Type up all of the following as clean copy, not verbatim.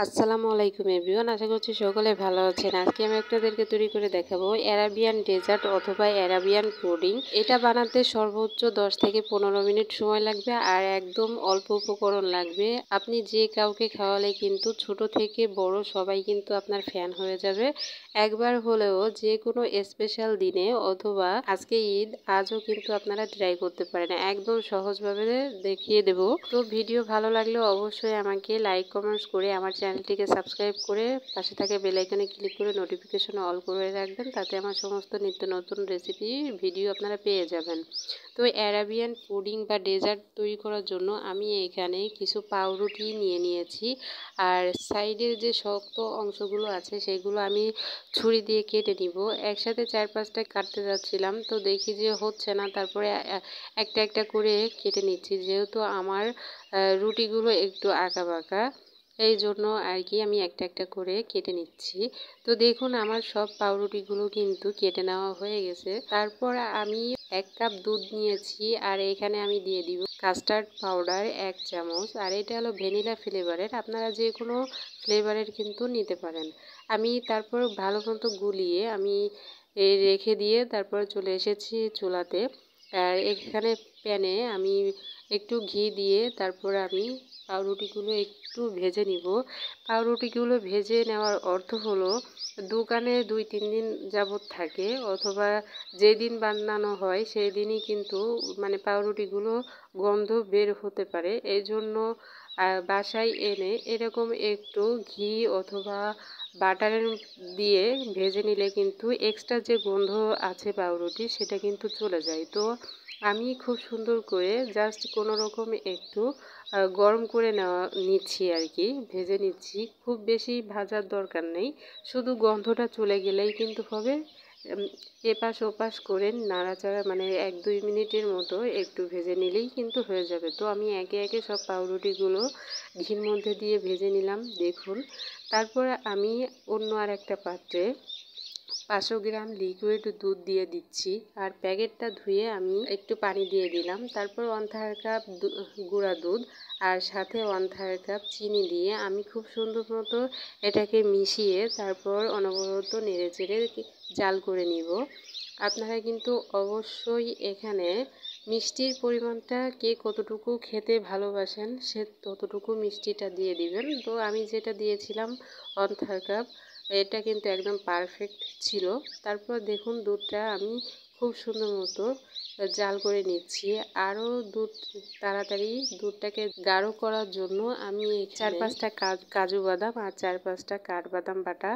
আসসালামু আলাইকুম এভরিওয়ান, আশা করছি সকলে ভালো আছেন। আজকে আমি আপনাদেরকে তৈরি করে দেখাবো অ্যারাবিয়ান ডেজার্ট অথবা অ্যারাবিয়ান পুডিং। এটা বানাতে সর্বোচ্চ 10 থেকে 15 মিনিট সময় লাগবে আর একদম অল্প উপকরণ লাগবে। আপনি যে কাউকে খাওয়ালে কিন্তু ছোট থেকে বড় সবাই কিন্তু আপনার ফ্যান হয়ে যাবে। একবার হলেও যে কোনো স্পেশাল দিনে অথবা আজকে ঈদ, আজও কিন্তু আপনারা ট্রাই করতে পারেন। একদম সহজভাবে দেখিয়ে দেব। তো ভিডিও ভালো লাগলে অবশ্যই আমাকে লাইক কমেন্টস করে আমার চ্যানেলটিকে সাবস্ক্রাইব করে পাশে থাকা বেল আইকনে ক্লিক করে নোটিফিকেশন অল করে রাখবেন, তাতে আমার সমস্ত নিত্য নতুন রেসিপি ভিডিও আপনারা পেয়ে যাবেন। তো অ্যারাবিয়ান পুডিং বা ডেজার্ট তৈরি করার জন্য আমি এখানে কিছু পাউরুটি নিয়ে নিয়েছি, আর সাইডের যে শক্ত অংশগুলো আছে সেগুলো আমি ছুরি দিয়ে কেটে নিব। একসাথে 4-5টা কাটতে যাচ্ছিলাম, তো দেখি যে হচ্ছে না, তারপরে একটা একটা করে কেটে নিচ্ছি। যেহেতু আমার রুটিগুলো একটু আঁকা বাঁকা, এই জন্য আর কি আমি একটা একটা করে কেটে নিচ্ছি। তো দেখুন আমার সব পাউরুটিগুলো কিন্তু কেটে নেওয়া হয়ে গেছে। তারপর আমি 1 কাপ দুধ নিয়েছি, আর এখানে আমি দিয়ে দিব কাস্টার্ড পাউডার 1 চামচ, আর এটা হলো ভ্যানিলা ফ্লেভারের, আপনারা যে কোনো ফ্লেভারের কিন্তু নিতে পারেন। আমি তারপর ভালো মতো গুলিয়ে আমি রেখে দিয়ে তারপর চলে এসেছি চুলাতে। আর এখানে প্যানে আমি একটু ঘি দিয়ে তারপর আমি পাউরুটিগুলো একটু ভেজে নিব। পাউরুটিগুলো ভেজে নেওয়ার অর্থ হলো দোকানে 2-3 দিন যাবত থাকে, অথবা যেদিন বানানো হয় সেই দিনই কিন্তু মানে পাউরুটিগুলো গন্ধ বের হতে পারে। এই জন্য বাসায় এনে এরকম একটু ঘি অথবা বাটারের দিয়ে ভেজে নিলে কিন্তু এক্সট্রা যে গন্ধ আছে পাউরুটি সেটা কিন্তু চলে যায়। তো আমি খুব সুন্দর করে জাস্ট কোনো রকম একটু গরম করে নিচ্ছি আর কি, ভেজে নিচ্ছি। খুব বেশি ভাজার দরকার নেই, শুধু গন্ধটা চলে গেলেই কিন্তু হবে। এপাশ ওপাশ করে নাড়াচাড়া মানে 1-2 মিনিটের মতো একটু ভেজে নিলেই কিন্তু হয়ে যাবে। তো আমি একে একে সব পাউরুটিগুলো ঘির মধ্যে দিয়ে ভেজে নিলাম দেখুন। তারপর আমি অন্য আর একটা পাত্রে 500 গ্রাম লিকুইড দুধ দিয়ে দিচ্ছি, আর প্যাকেটটা ধুয়ে আমি একটু পানি দিয়ে দিলাম। তারপর 1/3 কাপ গুঁড়া দুধ আর সাথে 1/3 কাপ চিনি দিয়ে আমি খুব সুন্দর মতো এটাকে মিশিয়ে তারপর অনবরত নেড়েচেড়ে জাল করে নিব। আপনারা কিন্তু অবশ্যই এখানে মিষ্টির পরিমাণটা কে কতটুকু খেতে ভালোবাসেন সে ততটুকু মিষ্টিটা দিয়ে দিবেন। তো আমি যেটা দিয়েছিলাম 1/3 কাপ, এটা কিন্তু একদম পারফেক্ট ছিল। তারপর দেখুন দুধটা আমি খুব সুন্দর মতো জাল করে নিচ্ছি। আরও তাড়াতাড়ি দুধটাকে গাঢ় করার জন্য আমি 4-5টা কাজু বাদাম আর 4-5টা কাঠবাদাম বাটা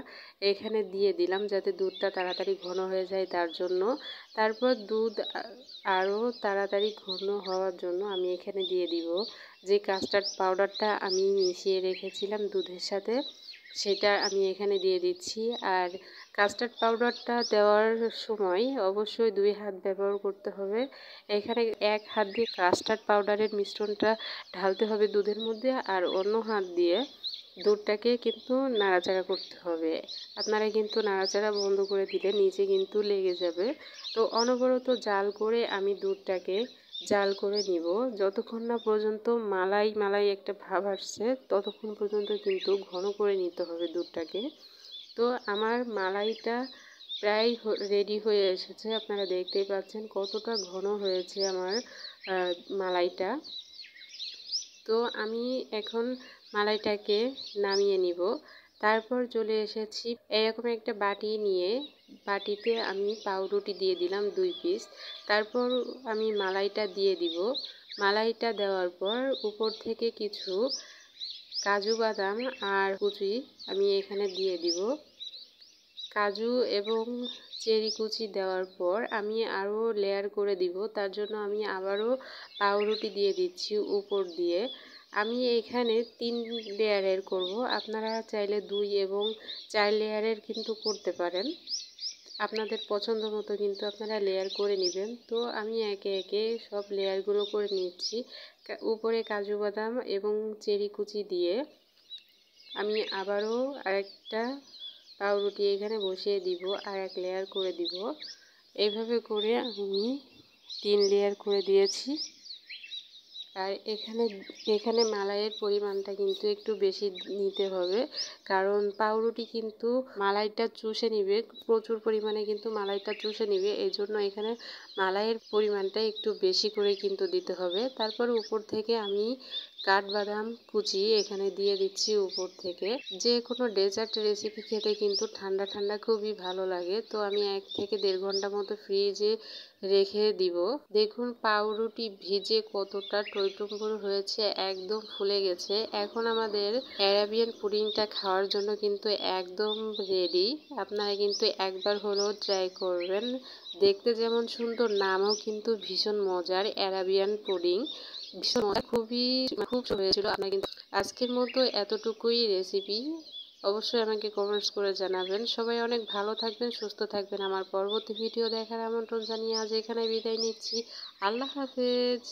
এখানে দিয়ে দিলাম, যাতে দুধটা তাড়াতাড়ি ঘন হয়ে যায় তার জন্য। তারপর দুধ আরও তাড়াতাড়ি ঘন হওয়ার জন্য আমি এখানে দিয়ে দিব যে কাস্টার্ড পাউডারটা আমি মিশিয়ে রেখেছিলাম দুধের সাথে, সেটা আমি এখানে দিয়ে দিচ্ছি। আর কাস্টার্ড পাউডারটা দেওয়ার সময় অবশ্যই 2 হাত ব্যবহার করতে হবে। এখানে 1 হাত দিয়ে কাস্টার্ড পাউডারের মিশ্রণটা ঢালতে হবে দুধের মধ্যে, আর অন্য হাত দিয়ে দুধটাকে কিন্তু নাড়াচাড়া করতে হবে। আপনারা কিন্তু নাড়াচাড়া বন্ধ করে দিলে নিচে কিন্তু লেগে যাবে। তো অনবরত জাল করে আমি দুধটাকে জাল করে নিব যতক্ষণ না পর্যন্ত মালাই মালাই একটা ভাব আসছে, ততক্ষণ পর্যন্ত কিন্তু ঘন করে নিতে হবে দুধটাকে। তো আমার মালাইটা প্রায় রেডি হয়ে এসেছে, আপনারা দেখতেই পাচ্ছেন কতটা ঘন হয়েছে আমার মালাইটা। তো আমি এখন মালাইটাকে নামিয়ে নিব। তারপর চলে এসেছি এরকম একটা বাটি নিয়ে, বাটিতে আমি পাউরুটি দিয়ে দিলাম 2 পিস। তারপর আমি মালাইটা দিয়ে দিব। মালাইটা দেওয়ার পর উপর থেকে কিছু কাজু বাদাম আর কুচি আমি এখানে দিয়ে দিব। কাজু এবং চেরি কুচি দেওয়ার পর আমি আরও লেয়ার করে দিব, তার জন্য আমি আবারও পাউরুটি দিয়ে দিচ্ছি উপর দিয়ে। আমি এখানে 3 লেয়ারের করব, আপনারা চাইলে 2 এবং 4 লেয়ারের কিন্তু করতে পারেন, আপনাদের পছন্দ মতো কিন্তু আপনারা লেয়ার করে নেবেন। তো আমি একে একে সব লেয়ারগুলো করে নিচ্ছি। উপরে কাজু বাদাম এবং চেরি কুচি দিয়ে আমি আবারও আরেকটা পাউরুটি এখানে বসিয়ে দিব আর 1 লেয়ার করে দিব। এইভাবে করে আমি 3 লেয়ার করে দিয়েছি। আর এখানে এখানে মালাইয়ের পরিমাণটা কিন্তু একটু বেশি নিতে হবে, কারণ পাউরুটি কিন্তু মালাইটা চুষে নিবে, প্রচুর পরিমাণে কিন্তু মালাইটা চুষে নিবে। এই জন্য এখানে মালাইয়ের পরিমাণটা একটু বেশি করে কিন্তু দিতে হবে। তারপর উপর থেকে আমি কাঠবাদাম কুচি এখানে দিয়ে দিচ্ছি উপর থেকে। যে কোনো ডেজার্ট রেসিপি খেতে কিন্তু ঠান্ডা ঠান্ডা খুবই ভালো লাগে। তো আমি 1 থেকে 1.5 ঘন্টা মতো ফ্রিজে রেখে দিব। দেখুন পাউরুটি ভিজে কতটা টইটুম্বুর হয়েছে, একদম ফুলে গেছে। এখন আমাদের অ্যারাবিয়ান পুডিংটা খাওয়ার জন্য কিন্তু একদম রেডি। আপনারা কিন্তু একবার হলেও ট্রাই করবেন। দেখতে যেমন সুন্দর, নামও কিন্তু ভীষণ মজার, অ্যারাবিয়ান পুডিং। ভীষণ মজা, খুব হয়েছিল। আপনারা কিন্তু আজকের মতো এতটুকুই রেসিপি। অবশ্যই আমাকে কমেন্টস করে জানাবেন। সবাই অনেক ভালো থাকবেন, সুস্থ থাকবেন। আমার পরবর্তী ভিডিও দেখার আমন্ত্রণ জানিয়ে আজ এখানে বিদায় নিচ্ছি। আল্লাহ হাফেজ।